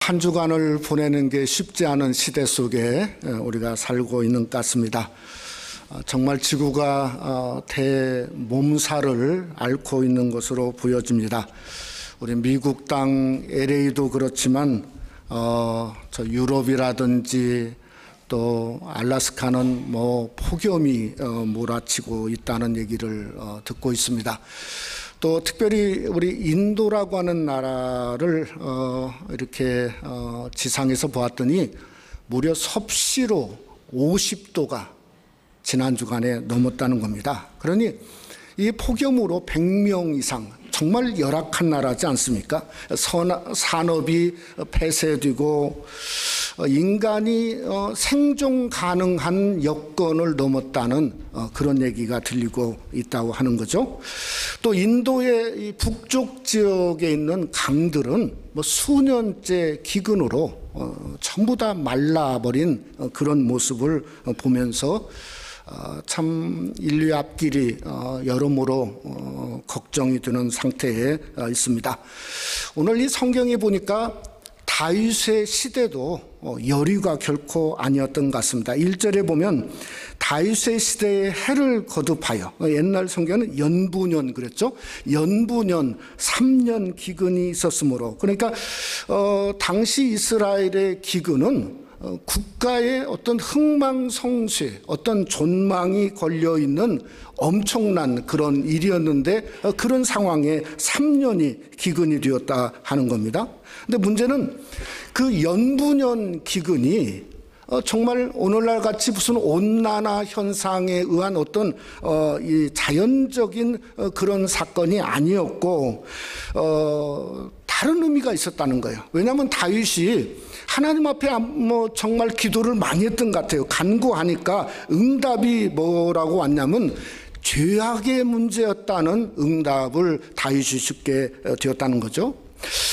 한 주간을 보내는 게 쉽지 않은 시대 속에 우리가 살고 있는 것 같습니다. 정말 지구가 대몸살을 앓고 있는 것으로 보여집니다. 우리 미국 땅 LA도 그렇지만 저 유럽이라든지 또 알래스카는 폭염이 몰아치고 있다는 얘기를 듣고 있습니다. 또 특별히 우리 인도라고 하는 나라를 이렇게 지상에서 보았더니 무려 섭씨로 50도가 지난 주간에 넘었다는 겁니다. 그러니 이 폭염으로 100명 이상, 정말 열악한 나라지 않습니까? 산업이 폐쇄되고 인간이 생존 가능한 여건을 넘었다는 그런 얘기가 들리고 있다고 하는 거죠. 또 인도의 이 북쪽 지역에 있는 강들은 수년째 기근으로 전부 다 말라버린 그런 모습을 보면서 참 인류의 앞길이 여러모로 걱정이 되는 상태에 있습니다. 오늘 이 성경에 보니까 다윗의 시대도 여리가 결코 아니었던 것 같습니다. 1절에 보면 다윗의 시대에 해를 거듭하여, 옛날 성경은 연부년 그랬죠. 연부년 3년 기근이 있었으므로, 그러니까 당시 이스라엘의 기근은 국가의 어떤 흥망성쇠, 어떤 존망이 걸려있는 엄청난 그런 일이었는데 그런 상황에 3년이 기근이 되었다 하는 겁니다. 근데 문제는 그 연부년 기근이 정말 오늘날 같이 무슨 온난화 현상에 의한 어떤 이 자연적인 그런 사건이 아니었고 다른 의미가 있었다는 거예요. 왜냐하면 다윗이 하나님 앞에 정말 기도를 많이 했던 것 같아요. 간구하니까 응답이 뭐라고 왔냐면 죄악의 문제였다는 응답을 다윗이 쉽게 되었다는 거죠.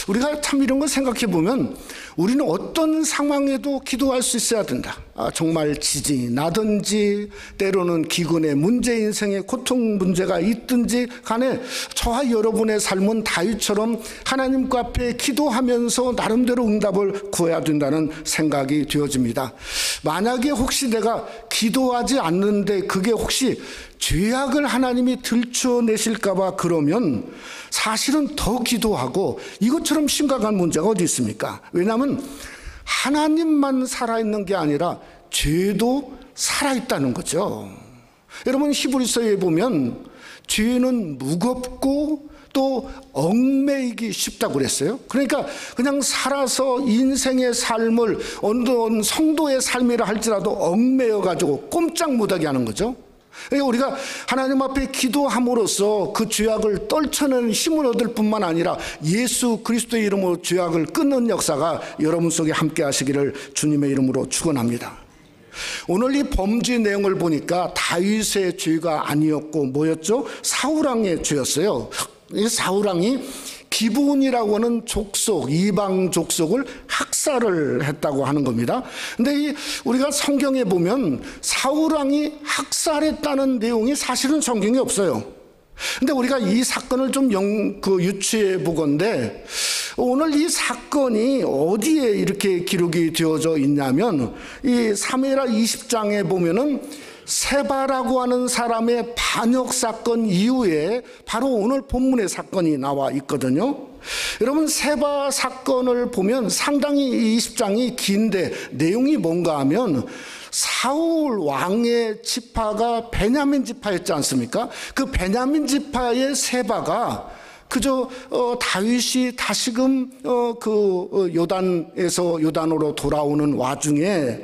우리가 참 이런 걸 생각해 보면 우리는 어떤 상황에도 기도할 수 있어야 된다. 정말 지진이 나든지 때로는 기근의 문제, 인생의 고통 문제가 있든지 간에 저와 여러분의 삶은 다윗처럼 하나님 앞에 기도하면서 나름대로 응답을 구해야 된다는 생각이 되어집니다. 만약에 혹시 내가 기도하지 않는데 그게 혹시 죄악을 하나님이 들춰내실까 봐 그러면 사실은 더 기도하고 이것처럼 심각한 문제가 어디 있습니까? 왜냐하면 하나님만 살아있는 게 아니라 죄도 살아있다는 거죠. 여러분 히브리서에 보면 죄는 무겁고 또 얽매이기 쉽다고 그랬어요. 그러니까 그냥 살아서 인생의 삶을 어느 성도의 삶이라 할지라도 얽매여 가지고 꼼짝 못하게 하는 거죠. 우리가 하나님 앞에 기도함으로써 그 죄악을 떨쳐내는 힘을 얻을 뿐만 아니라 예수 그리스도의 이름으로 죄악을 끊는 역사가 여러분 속에 함께 하시기를 주님의 이름으로 축원합니다. 오늘 이 범죄 내용을 보니까 다윗의 죄가 아니었고 뭐였죠? 사울왕의 죄였어요. 이 사울왕이 기브온이라고 하는 족속, 이방 족속을 학살을 했다고 하는 겁니다. 근데 우리가 성경에 보면 사울왕이 학살했다는 내용이 사실은 성경에 없어요. 근데 우리가 이 사건을 좀 유추해 보건대 오늘 이 사건이 어디에 이렇게 기록이 되어져 있냐면 이 사무엘하 20장에 보면은 세바라고 하는 사람의 반역 사건 이후에 바로 오늘 본문의 사건이 나와 있거든요. 여러분 세바 사건을 보면 상당히 20장이 긴데 내용이 뭔가 하면 사울 왕의 지파가 베냐민 지파였지 않습니까? 그 베냐민 지파의 세바가 그저 다윗이 다시금 요단에서 요단으로 돌아오는 와중에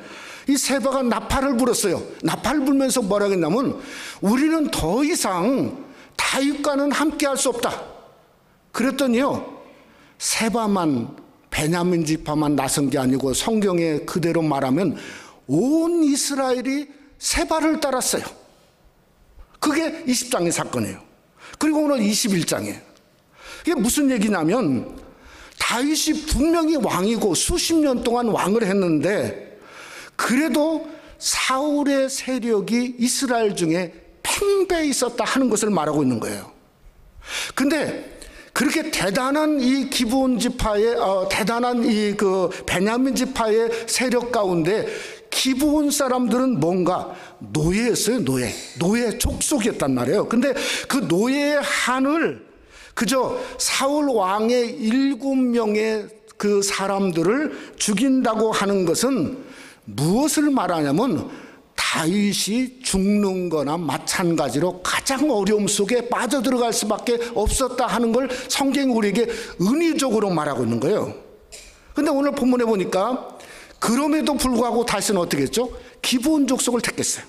이 세바가 나팔을 불었어요. 나팔을 불면서 뭐라고 했냐면 우리는 더 이상 다윗과는 함께 할 수 없다. 그랬더니요 세바만 베냐민 지파만 나선 게 아니고 성경에 그대로 말하면 온 이스라엘이 세바를 따랐어요. 그게 20장의 사건이에요. 그리고 오늘 21장에 이게 무슨 얘기냐면 다윗이 분명히 왕이고 수십 년 동안 왕을 했는데 그래도 사울의 세력이 이스라엘 중에 팽배해 있었다 하는 것을 말하고 있는 거예요. 근데 그렇게 대단한 이 기브온 지파의 대단한 이 그 베냐민 지파의 세력 가운데 기브온 사람들은 뭔가 노예였어요. 노예 족속이었단 말이에요. 근데 그 노예의 한을 그저 사울 왕의 7명의 그 사람들을 죽인다고 하는 것은 무엇을 말하냐면 다윗이 죽는 거나 마찬가지로 가장 어려움 속에 빠져들어갈 수밖에 없었다 하는 걸 성경이 우리에게 은유적으로 말하고 있는 거예요. 근데 오늘 본문에 보니까 그럼에도 불구하고 다윗은 어떻게 했죠? 기브온 족속을 택했어요.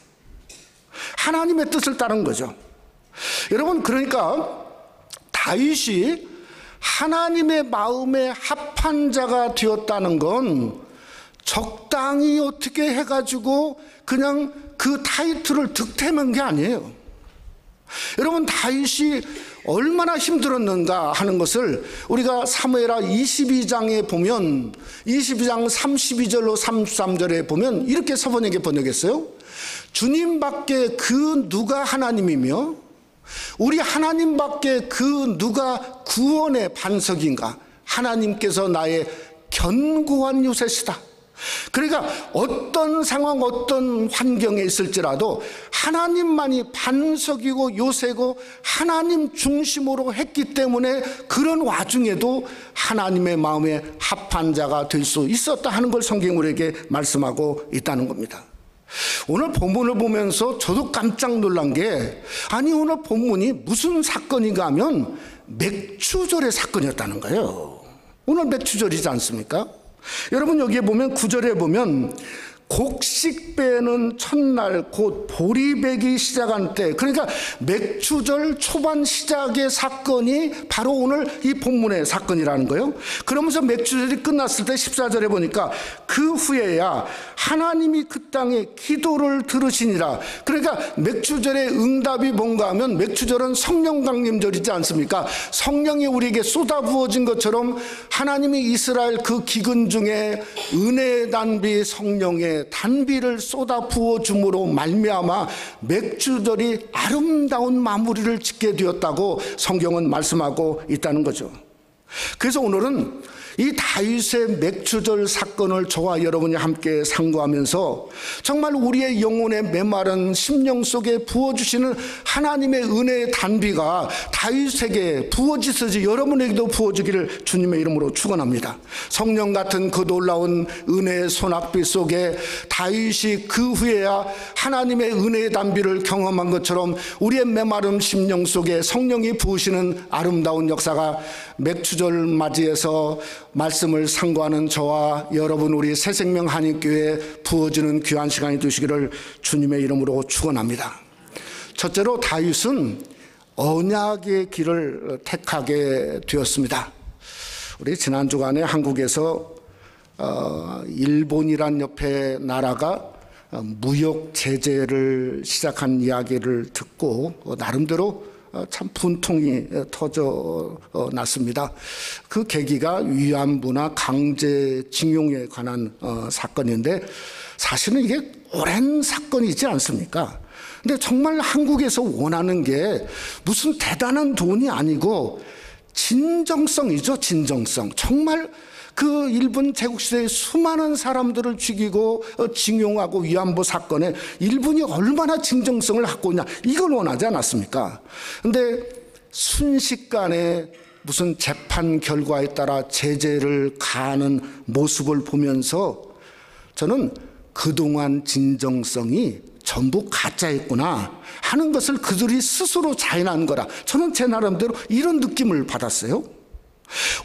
하나님의 뜻을 따른 거죠. 여러분, 그러니까 다윗이 하나님의 마음에 합한 자가 되었다는 건 적당히 어떻게 해가지고 그냥 그 타이틀을 득템한 게 아니에요. 여러분, 다윗이 얼마나 힘들었는가 하는 것을 우리가 사무엘하 22장에 보면 22장 32절로 33절에 보면 이렇게 서번에게 번역했어요. 주님밖에 그 누가 하나님이며 우리 하나님밖에 그 누가 구원의 반석인가. 하나님께서 나의 견고한 요새시다. 그러니까 어떤 상황 어떤 환경에 있을지라도 하나님만이 반석이고 요새고 하나님 중심으로 했기 때문에 그런 와중에도 하나님의 마음에 합한 자가 될 수 있었다 하는 걸 성경이 우리에게 말씀하고 있다는 겁니다. 오늘 본문을 보면서 저도 깜짝 놀란 게 아니 오늘 본문이 무슨 사건인가 하면 맥추절의 사건이었다는 거예요. 오늘 맥추절이지 않습니까? 여러분 여기에 보면 9절에 보면 곡식 빼는 첫날 곧 보리배기 시작한 때, 그러니까 맥추절 초반 시작의 사건이 바로 오늘 이 본문의 사건이라는 거예요. 그러면서 맥추절이 끝났을 때 14절에 보니까 그 후에야 하나님이 그 땅에 기도를 들으시니라. 그러니까 맥추절의 응답이 뭔가 하면 맥추절은 성령 강림절이지 않습니까? 성령이 우리에게 쏟아 부어진 것처럼 하나님이 이스라엘 그 기근 중에 은혜의 단비 성령의 단비를 쏟아 부어줌으로 말미암아 맥추절이 아름다운 마무리를 짓게 되었다고 성경은 말씀하고 있다는 거죠. 그래서 오늘은 이 다윗의 맥추절 사건을 저와 여러분이 함께 상고하면서 정말 우리의 영혼의 메마른 심령 속에 부어주시는 하나님의 은혜의 단비가 다윗에게 부어지듯이 여러분에게도 부어지기를 주님의 이름으로 축원합니다. 성령 같은 그 놀라운 은혜의 소낙비 속에 다윗이 그 후에야 하나님의 은혜의 단비를 경험한 것처럼 우리의 메마른 심령 속에 성령이 부으시는 아름다운 역사가 맥추절 맞이해서 말씀을 상고하는 저와 여러분 우리 새생명 한인교회에 부어지는 귀한 시간이 되시기를 주님의 이름으로 축원합니다. 첫째로 다윗은 언약의 길을 택하게 되었습니다. 우리 지난 주간에 한국에서 일본이란 옆에 나라가 무역 제재를 시작한 이야기를 듣고 나름대로 참 분통이 터져 났습니다. 그 계기가 위안부나 강제징용에 관한 사건인데 사실은 이게 오랜 사건이지 않습니까? 근데 정말 한국에서 원하는 게 무슨 대단한 돈이 아니고 진정성이죠. 진정성. 정말 그 일본 제국시대에 수많은 사람들을 죽이고 징용하고 위안부 사건에 일본이 얼마나 진정성을 갖고 있냐, 이걸 원하지 않았습니까? 근데 순식간에 무슨 재판 결과에 따라 제재를 가하는 모습을 보면서 저는 그동안 진정성이 전부 가짜였구나 하는 것을 그들이 스스로 자인한 거라, 저는 제 나름대로 이런 느낌을 받았어요.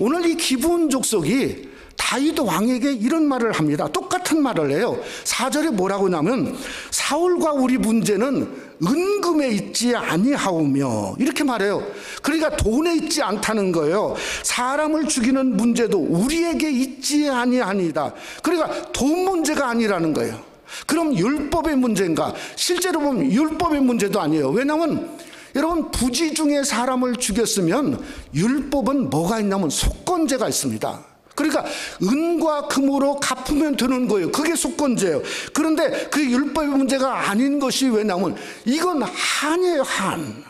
오늘 이 기브온 족속이 다윗 왕에게 이런 말을 합니다. 똑같은 말을 해요. 4절에 뭐라고 하냐면 사울과 우리 문제는 은금에 있지 아니하오며 이렇게 말해요. 그러니까 돈에 있지 않다는 거예요. 사람을 죽이는 문제도 우리에게 있지 아니하니다. 그러니까 돈 문제가 아니라는 거예요. 그럼 율법의 문제인가? 실제로 보면 율법의 문제도 아니에요. 왜냐하면 여러분 부지 중에 사람을 죽였으면 율법은 뭐가 있냐면 속건제가 있습니다. 그러니까 은과 금으로 갚으면 되는 거예요. 그게 속건제예요. 그런데 그 율법의 문제가 아닌 것이 왜냐하면 이건 한이에요. 한.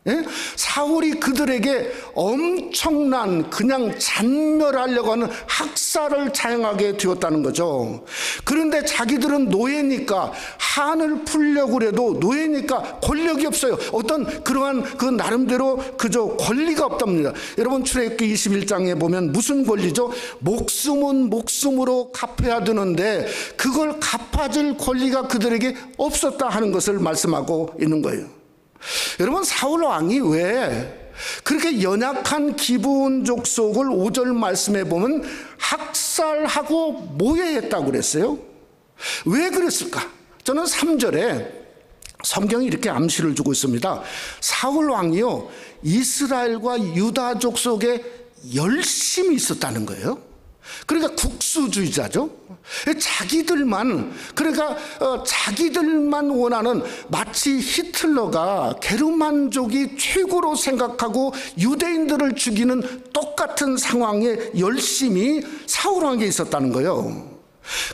예? 사울이 그들에게 엄청난 그냥 잔멸하려고 하는 학살을 자행하게 되었다는 거죠. 그런데 자기들은 노예니까 한을 풀려고 해도 노예니까 권력이 없어요. 어떤 그러한 그 나름대로 그저 권리가 없답니다. 여러분 출애굽기 21장에 보면 무슨 권리죠? 목숨은 목숨으로 갚아야 되는데 그걸 갚아줄 권리가 그들에게 없었다 하는 것을 말씀하고 있는 거예요. 여러분 사울 왕이 왜 그렇게 연약한 기브온 족속을 5절 말씀에 보면 학살하고 모해했다고 그랬어요? 왜 그랬을까? 저는 3절에 성경이 이렇게 암시를 주고 있습니다. 사울 왕이요 이스라엘과 유다 족속에 열심히 있었다는 거예요. 그러니까 국수주의자죠. 자기들만 원하는, 마치 히틀러가 게르만족이 최고로 생각하고 유대인들을 죽이는 똑같은 상황에 열심히 사울 왕에 있었다는 거예요.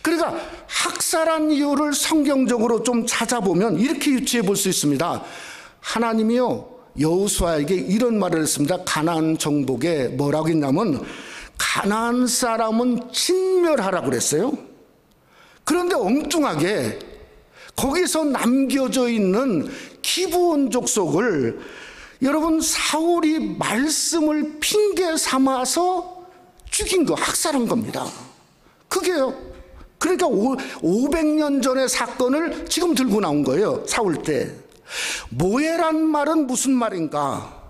그러니까 학살한 이유를 성경적으로 좀 찾아보면 이렇게 유추해 볼 수 있습니다. 하나님이요 여호수아에게 이런 말을 했습니다. 가나안 정복에 뭐라고 했냐면 가나안 사람은 진멸하라고 그랬어요. 그런데 엉뚱하게 거기서 남겨져 있는 기브온 족속을 여러분 사울이 말씀을 핑계 삼아서 죽인 거, 학살한 겁니다. 그게요. 그러니까 500년 전의 사건을 지금 들고 나온 거예요. 사울 때. 모해란 말은 무슨 말인가?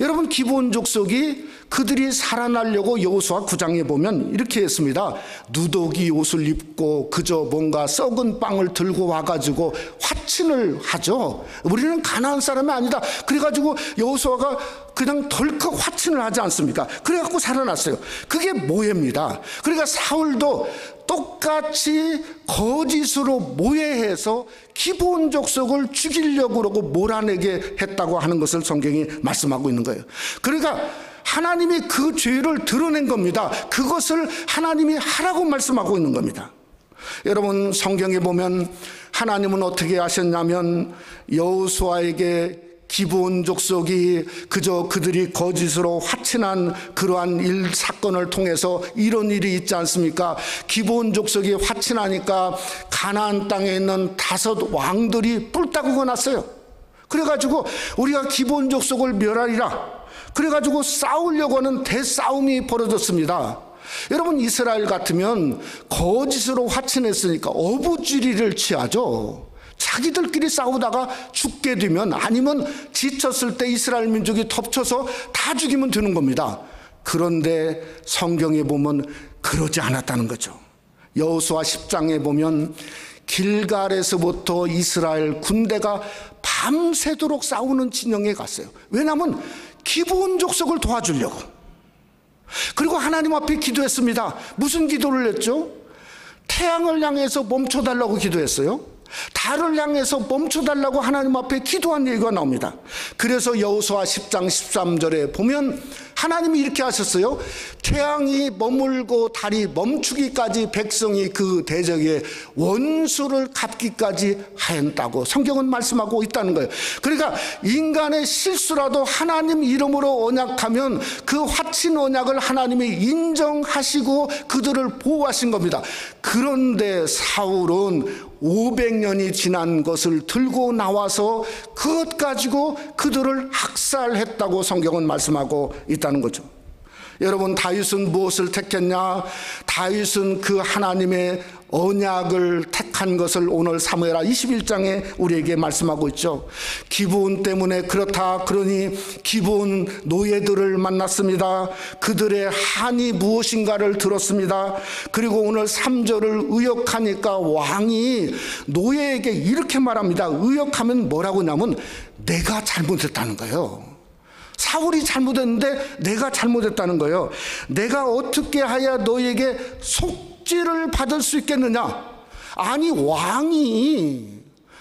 여러분 기브온 족속이 그들이 살아나려고 여호수아 9장에 보면 이렇게 했습니다. 누더기 옷을 입고 그저 뭔가 썩은 빵을 들고 와가지고 화친을 하죠. 우리는 가나안 사람이 아니다. 그래가지고 여호수아가 그냥 덜컥 화친을 하지 않습니까? 그래갖고 살아났어요. 그게 모해입니다. 그러니까 사울도 똑같이 거짓으로 모해해서 기브온 족속을 죽이려고 그러고 몰아내게 했다고 하는 것을 성경이 말씀하고 있는 거예요. 그러니까 하나님이 그 죄를 드러낸 겁니다. 그것을 하나님이 하라고 말씀하고 있는 겁니다. 여러분 성경에 보면 하나님은 어떻게 하셨냐면 여호수아에게 기브온 족속이 그저 그들이 거짓으로 화친한 그러한 일 사건을 통해서 이런 일이 있지 않습니까? 기브온 족속이 화친하니까 가나안 땅에 있는 5 왕들이 뿔따구가 났어요. 그래가지고 우리가 기브온 족속을 멸하리라. 그래가지고 싸우려고 하는 대싸움이 벌어졌습니다. 여러분 이스라엘 같으면 거짓으로 화친했으니까 어부지리를 취하죠. 자기들끼리 싸우다가 죽게 되면, 아니면 지쳤을 때 이스라엘 민족이 덮쳐서 다 죽이면 되는 겁니다. 그런데 성경에 보면 그러지 않았다는 거죠. 여호수아 10장에 보면 길갈에서부터 이스라엘 군대가 밤새도록 싸우는 진영에 갔어요. 왜냐하면 기브온 족속을 도와주려고. 그리고 하나님 앞에 기도했습니다. 무슨 기도를 했죠? 태양을 향해서 멈춰달라고 기도했어요. 달을 향해서 멈춰달라고 하나님 앞에 기도한 얘기가 나옵니다. 그래서 여호수아 10장 13절에 보면 하나님이 이렇게 하셨어요. 태양이 머물고 달이 멈추기까지 백성이 그 대적의 원수를 갚기까지 하였다고 성경은 말씀하고 있다는 거예요. 그러니까 인간의 실수라도 하나님 이름으로 언약하면 그 화친 언약을 하나님이 인정하시고 그들을 보호하신 겁니다. 그런데 사울은 500년이 지난 것을 들고 나와서 그것 가지고 그들을 학살했다고 성경은 말씀하고 있다는 거죠. 여러분 다윗은 무엇을 택했냐? 다윗은 그 하나님의 언약을 택한 것을 오늘 사무엘하 21장에 우리에게 말씀하고 있죠. 기브온 때문에 그렇다. 그러니 기브온 노예들을 만났습니다. 그들의 한이 무엇인가를 들었습니다. 그리고 오늘 3절을 의역하니까 왕이 노예에게 이렇게 말합니다. 의역하면 뭐라고 하냐면 내가 잘못했다는 거예요. 사울이 잘못했는데 내가 잘못했다는 거예요. 내가 어떻게 하야 너에게 속죄를 받을 수 있겠느냐? 아니 왕이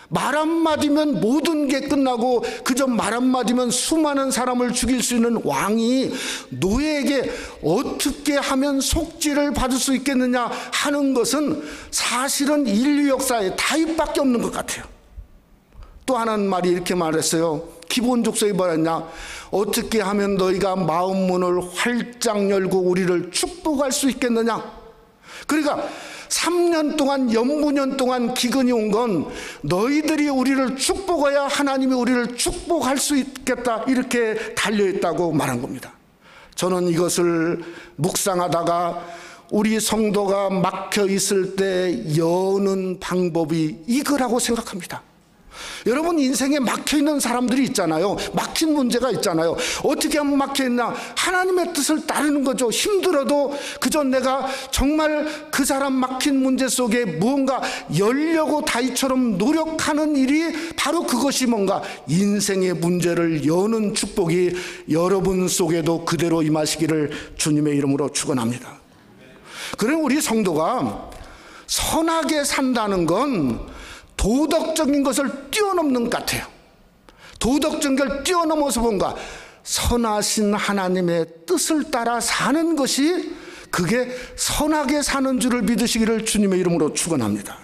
말 한마디면 모든 게 끝나고 그저 말 한마디면 수많은 사람을 죽일 수 있는 왕이 노예에게 어떻게 하면 속죄를 받을 수 있겠느냐 하는 것은 사실은 인류 역사에 다윗밖에 없는 것 같아요. 또 하나는 말이 이렇게 말했어요. 기본 족속이 뭐였냐? 어떻게 하면 너희가 마음 문을 활짝 열고 우리를 축복할 수 있겠느냐? 그러니까 3년 동안, 연분년 동안 기근이 온 건 너희들이 우리를 축복해야 하나님이 우리를 축복할 수 있겠다, 이렇게 달려있다고 말한 겁니다. 저는 이것을 묵상하다가 우리 성도가 막혀 있을 때 여는 방법이 이거라고 생각합니다. 여러분, 인생에 막혀 있는 사람들이 있잖아요. 막힌 문제가 있잖아요. 어떻게 하면 막혀 있나? 하나님의 뜻을 따르는 거죠. 힘들어도 그저 내가 정말 그 사람 막힌 문제 속에 무언가 열려고 다윗처럼 노력하는 일이 바로 그것이 뭔가 인생의 문제를 여는 축복이 여러분 속에도 그대로 임하시기를 주님의 이름으로 축원합니다. 그럼 우리 성도가 선하게 산다는 건 도덕적인 것을 뛰어넘는 것 같아요. 도덕적인 걸 뛰어넘어서 뭔가 선하신 하나님의 뜻을 따라 사는 것이, 그게 선하게 사는 줄을 믿으시기를 주님의 이름으로 축원합니다.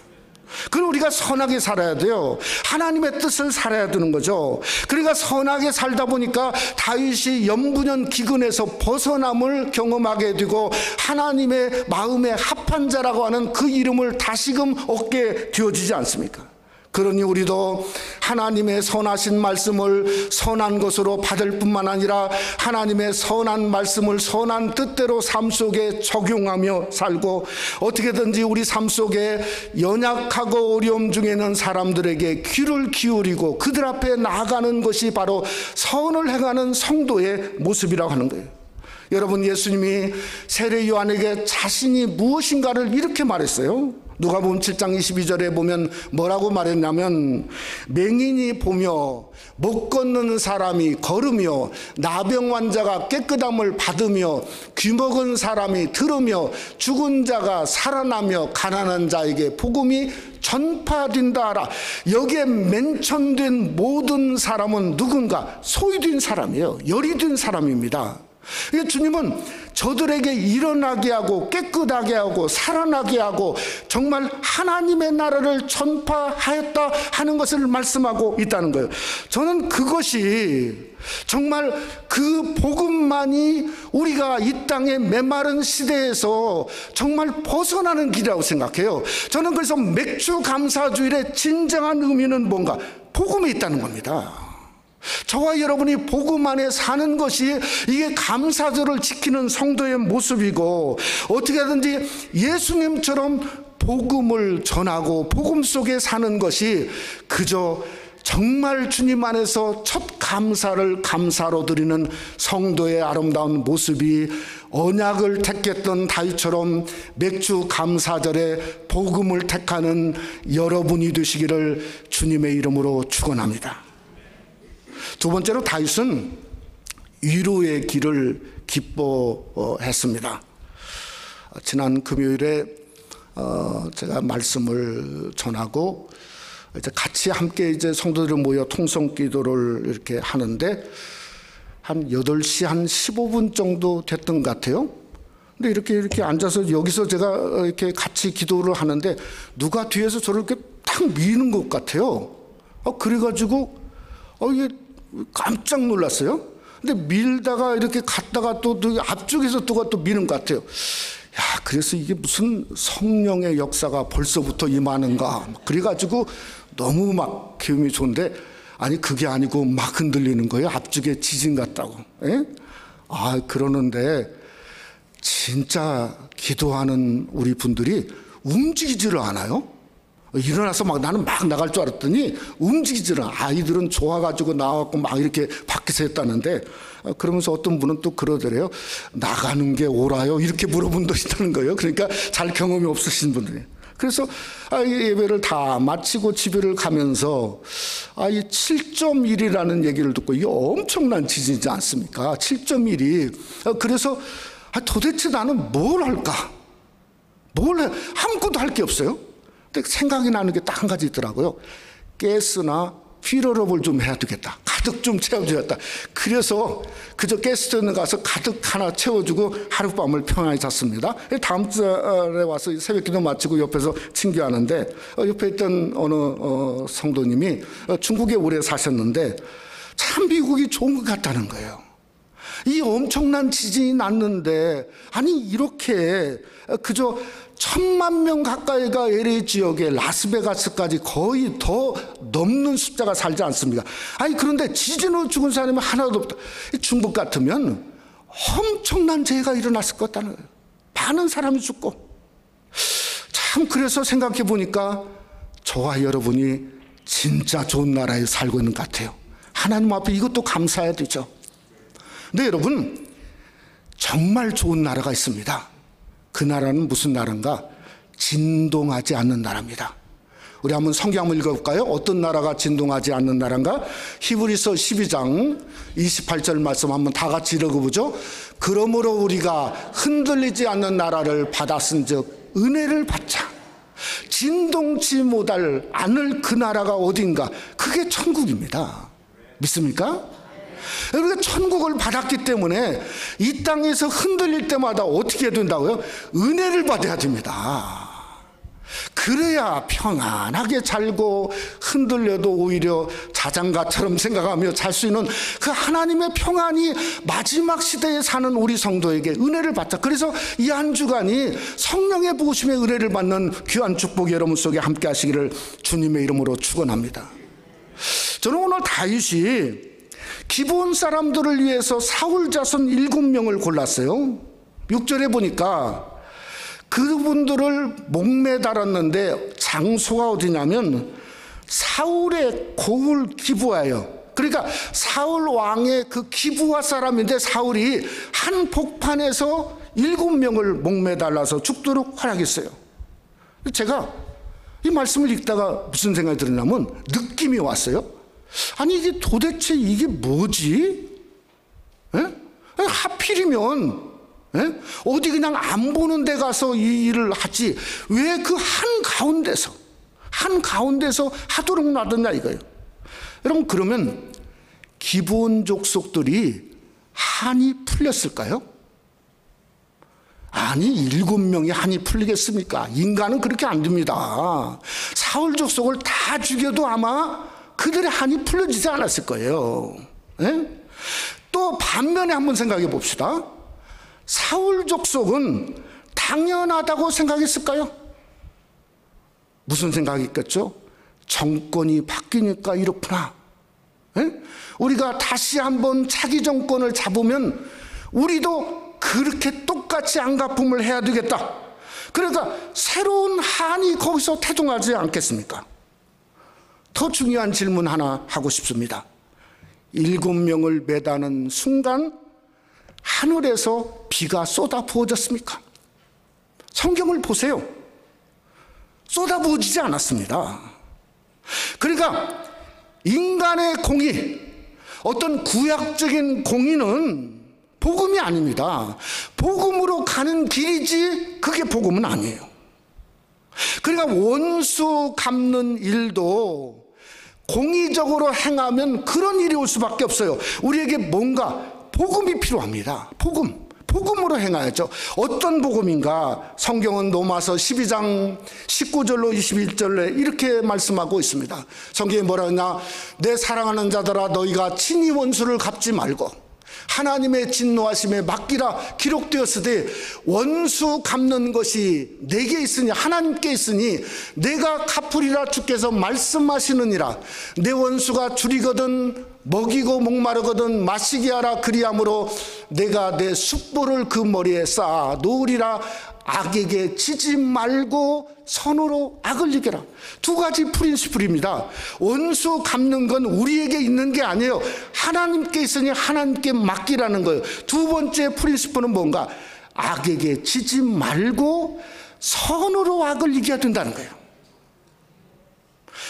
그럼 우리가 선하게 살아야 돼요. 하나님의 뜻을 살아야 되는 거죠. 그러니까 선하게 살다 보니까 다윗이 연분연 기근에서 벗어남을 경험하게 되고 하나님의 마음에 합한 자라고 하는 그 이름을 다시금 얻게 되어지지 않습니까? 그러니 우리도 하나님의 선하신 말씀을 선한 것으로 받을 뿐만 아니라 하나님의 선한 말씀을 선한 뜻대로 삶 속에 적용하며 살고, 어떻게든지 우리 삶 속에 연약하고 어려움 중에 있는 사람들에게 귀를 기울이고 그들 앞에 나아가는 것이 바로 선을 행하는 성도의 모습이라고 하는 거예요. 여러분, 예수님이 세례 요한에게 자신이 무엇인가를 이렇게 말했어요. 누가복음 7장 22절에 보면 뭐라고 말했냐면, 맹인이 보며 못 걷는 사람이 걸으며 나병 환자가 깨끗함을 받으며 귀먹은 사람이 들으며 죽은 자가 살아나며 가난한 자에게 복음이 전파된다 하라. 여기에 맨천된 모든 사람은 누군가? 소위 된 사람이에요. 열이 된 사람입니다. 주님은 저들에게 일어나게 하고 깨끗하게 하고 살아나게 하고 정말 하나님의 나라를 전파하였다 하는 것을 말씀하고 있다는 거예요. 저는 그것이 정말 그 복음만이 우리가 이 땅의 메마른 시대에서 정말 벗어나는 길이라고 생각해요. 저는 그래서 맥주 감사주일의 진정한 의미는 뭔가? 복음에 있다는 겁니다. 저와 여러분이 복음 안에 사는 것이 이게 감사절을 지키는 성도의 모습이고, 어떻게든지 예수님처럼 복음을 전하고 복음 속에 사는 것이 그저 정말 주님 안에서 첫 감사를 감사로 드리는 성도의 아름다운 모습이 언약을 택했던 다윗처럼 맥주 감사절에 복음을 택하는 여러분이 되시기를 주님의 이름으로 축원합니다. 두 번째로 다윗은 위로의 길을 기뻐했습니다. 지난 금요일에 제가 말씀을 전하고 이제 같이 함께 이제 성도들이 모여 통성 기도를 이렇게 하는데 한 8시 한 15분 정도 됐던 것 같아요. 근데 이렇게 앉아서 여기서 제가 이렇게 같이 기도를 하는데 누가 뒤에서 저를 이렇게 탁 미는 것 같아요. 그래가지고 이게 깜짝 놀랐어요. 근데 밀다가 이렇게 갔다가 또 앞쪽에서 누가 또 미는 것 같아요. 야, 그래서 이게 무슨 성령의 역사가 벌써부터 임하는가. 그래가지고 너무 막 기분이 좋은데, 아니 그게 아니고 막 흔들리는 거예요. 앞쪽에 지진 같다고. 예? 그러는데 진짜 기도하는 우리 분들이 움직이지를 않아요. 일어나서 막 나는 막 나갈 줄 알았더니 움직이지를 않아. 아이들은 좋아가지고 나와갖고 막 이렇게 밖에서 했다는데, 그러면서 어떤 분은 또 그러더래요. 나가는 게 옳아요? 이렇게 물어본 분도 있다는 거예요. 그러니까 잘 경험이 없으신 분들이. 그래서 예배를 다 마치고 집에를 가면서 이 7.1이라는 얘기를 듣고, 이게 엄청난 지진이지 않습니까? 7.1이. 그래서 도대체 나는 뭘 할까? 아무것도 할 게 없어요. 근데 생각이 나는 게 딱 한 가지 있더라고요. 가스나 휘러럽을 좀 해야 되겠다. 가득 좀 채워줘야겠다. 그래서 그저 가스통에 가서 가득 하나 채워주고 하룻밤을 평안히 잤습니다. 다음 주에 와서 새벽기도 마치고 옆에서 친교하는데, 옆에 있던 어느 성도님이 중국에 오래 사셨는데 참 미국이 좋은 것 같다는 거예요. 이 엄청난 지진이 났는데 아니 이렇게 그저 1000만 명 가까이가 LA 지역에 라스베가스까지 거의 더 넘는 숫자가 살지 않습니까? 아니 그런데 지진으로 죽은 사람이 하나도 없다. 중국 같으면 엄청난 재해가 일어났을 것 같다는 거예요. 많은 사람이 죽고. 참 그래서 생각해 보니까 저와 여러분이 진짜 좋은 나라에 살고 있는 것 같아요. 하나님 앞에 이것도 감사해야 되죠. 근데 여러분 정말 좋은 나라가 있습니다. 그 나라는 무슨 나라인가? 진동하지 않는 나라입니다. 우리 한번 성경 한번 읽어볼까요? 어떤 나라가 진동하지 않는 나라인가? 히브리서 12장 28절 말씀 한번 다 같이 읽어보죠. 그러므로 우리가 흔들리지 않는 나라를 받았은즉 은혜를 받자. 진동치 못할 않을 그 나라가 어딘가? 그게 천국입니다. 믿습니까? 우리가 천국을 받았기 때문에 이 땅에서 흔들릴 때마다 어떻게 해야 된다고요? 은혜를 받아야 됩니다. 그래야 평안하게 살고 흔들려도 오히려 자장가처럼 생각하며 잘 수 있는 그 하나님의 평안이 마지막 시대에 사는 우리 성도에게 은혜를 받자. 그래서 이 한 주간이 성령의 부으심의 은혜를 받는 귀한 축복이 여러분 속에 함께 하시기를 주님의 이름으로 축원합니다. 저는 오늘 다윗이 기브온 사람들을 위해서 사울 자손 7명을 골랐어요. 6절에 보니까 그분들을 목매달았는데 장소가 어디냐면 사울의 고을 기브아예요. 그러니까 사울 왕의 그 기브아 사람인데 사울이 한 복판에서 7명을 목매달아서 죽도록 허락했어요. 제가 이 말씀을 읽다가 무슨 생각이 들었냐면 느낌이 왔어요. 아니 이게 도대체 이게 뭐지? 에? 하필이면 어디 그냥 안 보는 데 가서 이 일을 하지 왜 그 한가운데서 하도록 놔뒀냐 이거예요. 여러분 그러면 기브온 족속들이 한이 풀렸을까요? 아니 7명이 한이 풀리겠습니까? 인간은 그렇게 안 됩니다. 사울 족속을 다 죽여도 아마 그들의 한이 풀려지지 않았을 거예요. 또 반면에 한번 생각해 봅시다. 사울 족속은 당연하다고 생각했을까요? 무슨 생각이 있겠죠? 정권이 바뀌니까 이렇구나. 우리가 다시 한번 차기 정권을 잡으면 우리도 그렇게 똑같이 안갚음을 해야 되겠다. 그러니까 새로운 한이 거기서 태동하지 않겠습니까? 더 중요한 질문 하나 하고 싶습니다. 7명을 매다는 순간 하늘에서 비가 쏟아 부어졌습니까? 성경을 보세요. 쏟아 부어지지 않았습니다. 그러니까 인간의 공의, 어떤 구약적인 공의는 복음이 아닙니다. 복음으로 가는 길이지 그게 복음은 아니에요. 그러니까 원수 갚는 일도 공의적으로 행하면 그런 일이 올 수밖에 없어요. 우리에게 뭔가 복음이 필요합니다. 복음으로 행하야죠. 어떤 복음인가? 성경은 로마서 12장 19절로 21절에 이렇게 말씀하고 있습니다. 성경에 뭐라 하냐? 내 사랑하는 자들아 너희가 친히 원수를 갚지 말고 하나님의 진노하심에 맡기라 기록되었으되 원수 갚는 것이 내게 있으니 하나님께 있으니 내가 갚으리라 주께서 말씀하시느니라. 내 원수가 줄이거든 먹이고 목마르거든 마시게 하라 그리함으로 내가 내 숯불을 그 머리에 쌓아 놓으리라. 악에게 지지 말고 선으로 악을 이겨라. 두 가지 프린시플입니다. 원수 갚는 건 우리에게 있는 게 아니에요. 하나님께 있으니 하나님께 맡기라는 거예요. 두 번째 프린시플은 뭔가? 악에게 지지 말고 선으로 악을 이겨야 된다는 거예요.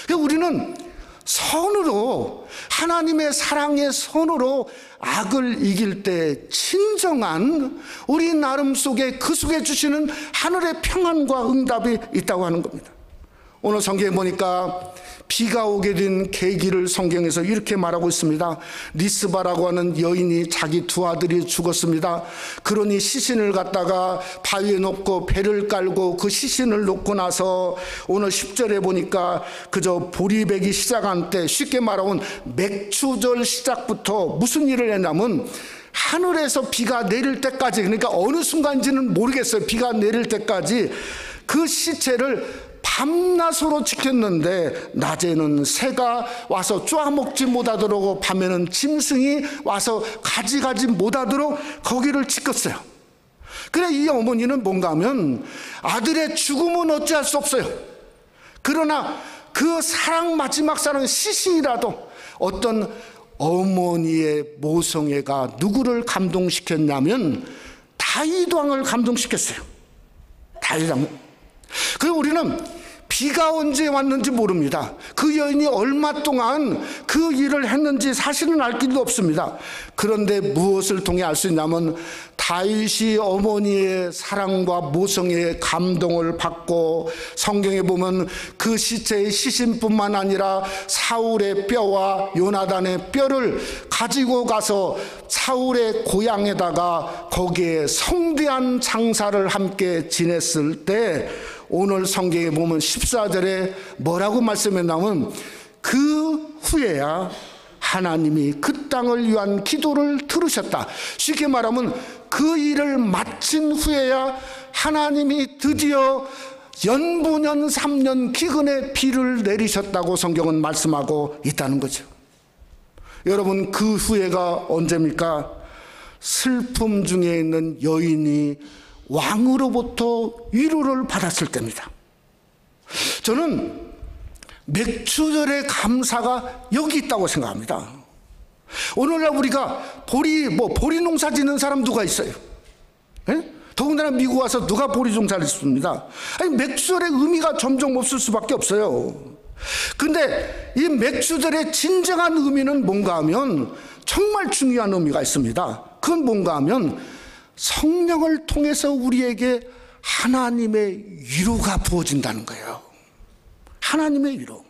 그러니까 우리는 선으로, 하나님의 사랑의 선으로 악을 이길 때 진정한 우리 나름 속에 그 속에 주시는 하늘의 평안과 응답이 있다고 하는 겁니다. 오늘 성경에 보니까 비가 오게 된 계기를 성경에서 이렇게 말하고 있습니다. 리스바라고 하는 여인이 자기 두 아들이 죽었습니다. 그러니 시신을 갖다가 바위에 놓고 배를 깔고 그 시신을 놓고 나서 오늘 10절에 보니까 그저 보리배기 시작한 때, 쉽게 말하면 맥추절 시작부터 무슨 일을 했냐면 하늘에서 비가 내릴 때까지, 그러니까 어느 순간인지는 모르겠어요. 비가 내릴 때까지 그 시체를 밤낮으로 지켰는데 낮에는 새가 와서 쪼아먹지 못하도록, 밤에는 짐승이 와서 가지가지 못하도록 거기를 지켰어요. 그래 이 어머니는 뭔가 하면 아들의 죽음은 어찌할 수 없어요. 그러나 그 사랑, 마지막 사랑 시신이라도, 어떤 어머니의 모성애가 누구를 감동시켰냐면 다윗 왕을 감동시켰어요. 다윗 왕. 그리고 우리는 비가 언제 왔는지 모릅니다. 그 여인이 얼마 동안 그 일을 했는지 사실은 알 길도 없습니다. 그런데 무엇을 통해 알 수 있냐면 다윗이 어머니의 사랑과 모성애의 감동을 받고, 성경에 보면 그 시체의 시신뿐만 아니라 사울의 뼈와 요나단의 뼈를 가지고 가서 사울의 고향에다가 거기에 성대한 장사를 함께 지냈을 때, 오늘 성경에 보면 14절에 뭐라고 말씀했냐면 그 후에야 하나님이 그 땅을 위한 기도를 들으셨다. 쉽게 말하면 그 일을 마친 후에야 하나님이 드디어 연분연 3년 기근의 비를 내리셨다고 성경은 말씀하고 있다는 거죠. 여러분, 그 후에가 언제입니까? 슬픔 중에 있는 여인이 왕으로부터 위로를 받았을 때입니다. 저는 맥추절의 감사가 여기 있다고 생각합니다. 오늘날 우리가 보리 농사 짓는 사람 누가 있어요? 예? 더군다나 미국 와서 누가 보리 농사를 짓습니다. 아니, 맥추절의 의미가 점점 없을 수밖에 없어요. 근데 이 맥추절의 진정한 의미는 뭔가 하면 정말 중요한 의미가 있습니다. 그건 뭔가 하면 성령을 통해서 우리에게 하나님의 위로가 부어진다는 거예요. 하나님의 위로.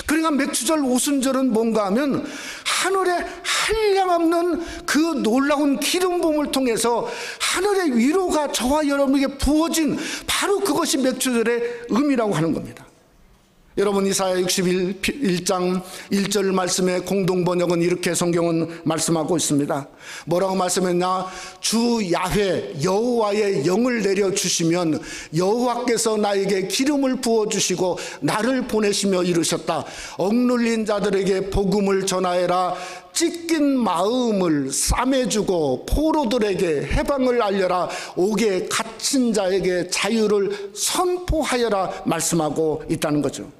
그러니까 맥추절 오순절은 뭔가 하면 하늘에 한량없는 그 놀라운 기름 부음을 통해서 하늘의 위로가 저와 여러분에게 부어진, 바로 그것이 맥추절의 의미라고 하는 겁니다. 여러분, 이사야 61장 1절 말씀의 공동번역은 이렇게 성경은 말씀하고 있습니다. 뭐라고 말씀했냐? 주 야훼 여호와의 영을 내려주시면 여호와께서 나에게 기름을 부어주시고 나를 보내시며 이르셨다. 억눌린 자들에게 복음을 전하여라. 찢긴 마음을 싸매주고 포로들에게 해방을 알려라. 옥에 갇힌 자에게 자유를 선포하여라 말씀하고 있다는 거죠.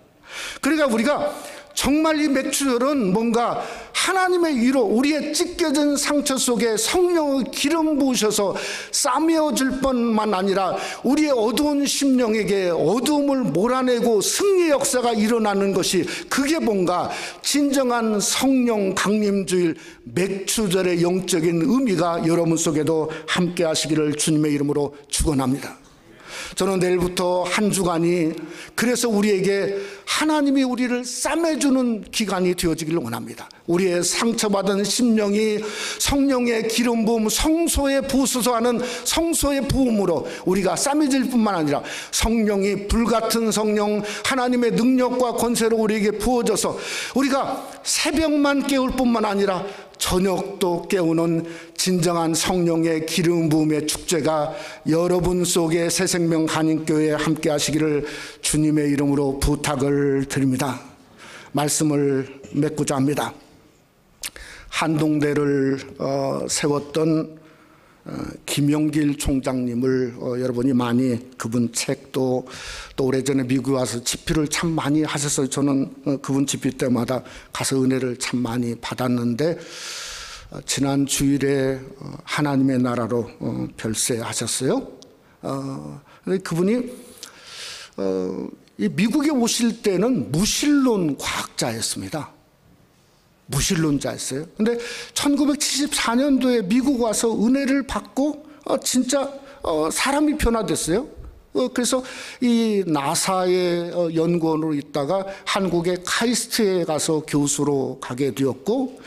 그러니까 우리가 정말 이 맥추절은 뭔가 하나님의 위로, 우리의 찢겨진 상처 속에 성령의 기름 부으셔서 싸매어줄 뿐만 아니라 우리의 어두운 심령에게 어두움을 몰아내고 승리의 역사가 일어나는 것이, 그게 뭔가 진정한 성령 강림주일 맥추절의 영적인 의미가 여러분 속에도 함께 하시기를 주님의 이름으로 축원합니다. 저는 내일부터 한 주간이 그래서 우리에게 하나님이 우리를 싸매주는 기간이 되어지기를 원합니다. 우리의 상처받은 심령이 성령의 기름 부음, 성소에 부으소서 하는 성소의 부음으로 우리가 싸매질 뿐만 아니라 성령이, 불같은 성령, 하나님의 능력과 권세로 우리에게 부어져서 우리가 새벽만 깨울 뿐만 아니라 저녁도 깨우는 진정한 성령의 기름 부음의 축제가 여러분 속에 새생명 한인교회에 함께 하시기를 주님의 이름으로 부탁을 드립니다. 말씀을 맺고자 합니다. 한동대를 세웠던 김용길 총장님을 여러분이 많이, 그분 책도 또 오래전에 미국에 와서 집필을 참 많이 하셔서 저는 그분 집필 때마다 가서 은혜를 참 많이 받았는데, 지난 주일에 하나님의 나라로 별세하셨어요. 그분이 미국에 오실 때는 무신론 과학자였습니다. 무신론자였어요. 근데 1974년도에 미국 와서 은혜를 받고 진짜 사람이 변화됐어요. 그래서 이 나사의 연구원으로 있다가 한국의 카이스트에 가서 교수로 가게 되었고,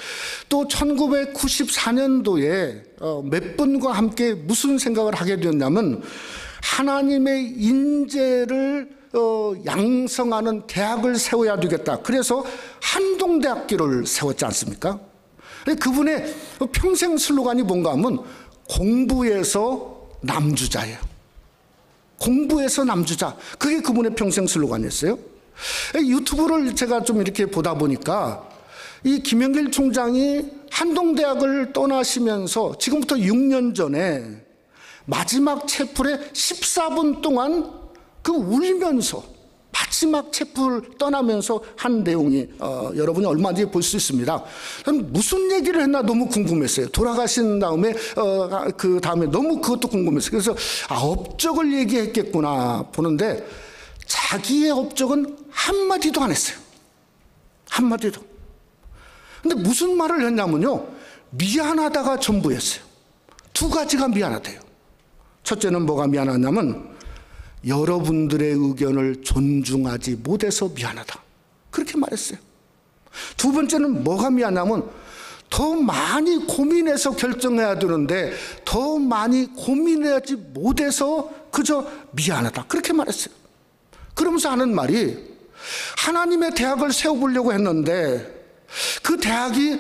또 1994년도에 몇 분과 함께 무슨 생각을 하게 되었냐면, 하나님의 인재를 양성하는 대학을 세워야 되겠다. 그래서 한동대학교를 세웠지 않습니까? 그분의 평생 슬로건이 뭔가 하면 공부에서 남주자예요. 공부에서 남주자. 그게 그분의 평생 슬로건이었어요. 유튜브를 제가 좀 이렇게 보다 보니까 이 김영길 총장이 한동대학을 떠나시면서 지금부터 6년 전에 마지막 채플에 14분 동안 그 울면서 마지막 채플 떠나면서 한 내용이 여러분이 얼마 뒤에 볼 수 있습니다. 무슨 얘기를 했나 너무 궁금했어요. 돌아가신 다음에 그 다음에 너무 그것도 궁금했어요. 그래서 업적을 얘기했겠구나 보는데 자기의 업적은 한마디도 안 했어요. 한마디도. 근데 무슨 말을 했냐면요, 미안하다가 전부였어요. 두 가지가 미안하대요. 첫째는 뭐가 미안하냐면 여러분들의 의견을 존중하지 못해서 미안하다, 그렇게 말했어요. 두 번째는 뭐가 미안하면 더 많이 고민해서 결정해야 되는데 더 많이 고민하지 못해서 그저 미안하다, 그렇게 말했어요. 그러면서 하는 말이, 하나님의 대학을 세워보려고 했는데 그 대학이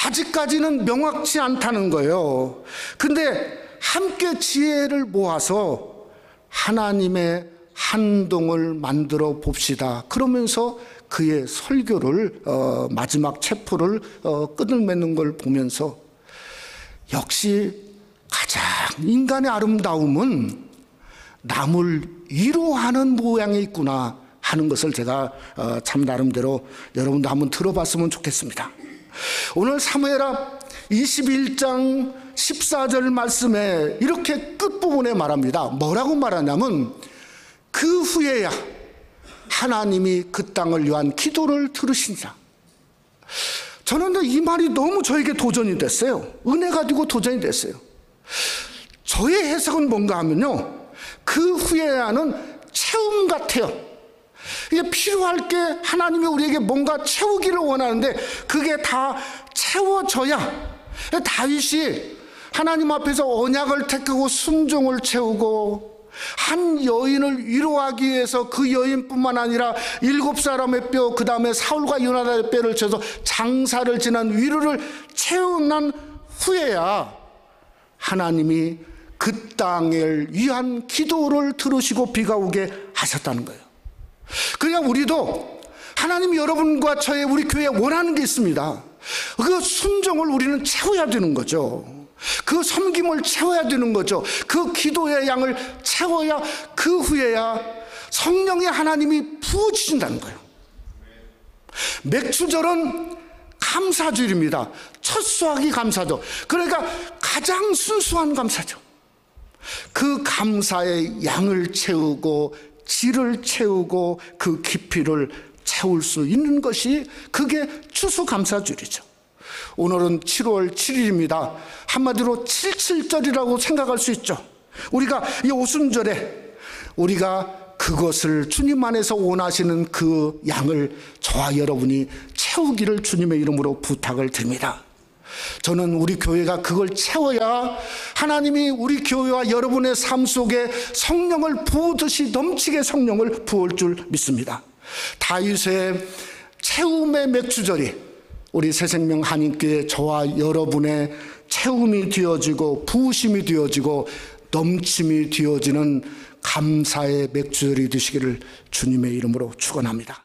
아직까지는 명확치 않다는 거예요. 근데 함께 지혜를 모아서 하나님의 한동을 만들어 봅시다. 그러면서 그의 설교를 마지막 챕터를 끈을 맺는 걸 보면서 역시 가장 인간의 아름다움은 남을 위로하는 모양이 있구나 하는 것을 제가 참 나름대로 여러분도 한번 들어봤으면 좋겠습니다. 오늘 사무엘하 21장 14절 말씀에 이렇게 끝부분에 말합니다. 뭐라고 말하냐면, 그 후에야 하나님이 그 땅을 위한 기도를 들으시니라. 저는 이 말이 너무 저에게 도전이 됐어요. 은혜가 되고 도전이 됐어요. 저의 해석은 뭔가 하면요, 그 후에야는 채움 같아요. 이게 필요할 게 하나님이 우리에게 뭔가 채우기를 원하는데 그게 다 채워져야, 다윗이 하나님 앞에서 언약을 택하고 순종을 채우고 한 여인을 위로하기 위해서 그 여인뿐만 아니라 7사람의 뼈, 그 다음에 사울과 요나단의 뼈를 쳐서 장사를 지난 위로를 채우난 후에야 하나님이 그 땅을 위한 기도를 들으시고 비가 오게 하셨다는 거예요. 그러니까 우리도 하나님, 여러분과 저의 우리 교회에 원하는 게 있습니다. 그 순종을 우리는 채워야 되는 거죠. 그 섬김을 채워야 되는 거죠. 그 기도의 양을 채워야 그 후에야 성령의 하나님이 부어주신다는 거예요. 맥주절은 감사주일입니다. 첫 수확이 감사죠. 그러니까 가장 순수한 감사죠. 그 감사의 양을 채우고 질을 채우고 그 깊이를 채울 수 있는 것이, 그게 추수감사주일이죠. 오늘은 7월 7일입니다. 한마디로 77절이라고 생각할 수 있죠. 우리가 이 오순절에 우리가 그것을 주님 안에서 원하시는 그 양을 저와 여러분이 채우기를 주님의 이름으로 부탁을 드립니다. 저는 우리 교회가 그걸 채워야 하나님이 우리 교회와 여러분의 삶 속에 성령을 부으듯이 넘치게 성령을 부을 줄 믿습니다. 다윗의 채움의 맥주절이 우리 새생명 한인교회 저와 여러분의 채움이 되어지고 부으심이 되어지고 넘침이 되어지는 감사의 맥주절이 되시기를 주님의 이름으로 축원합니다.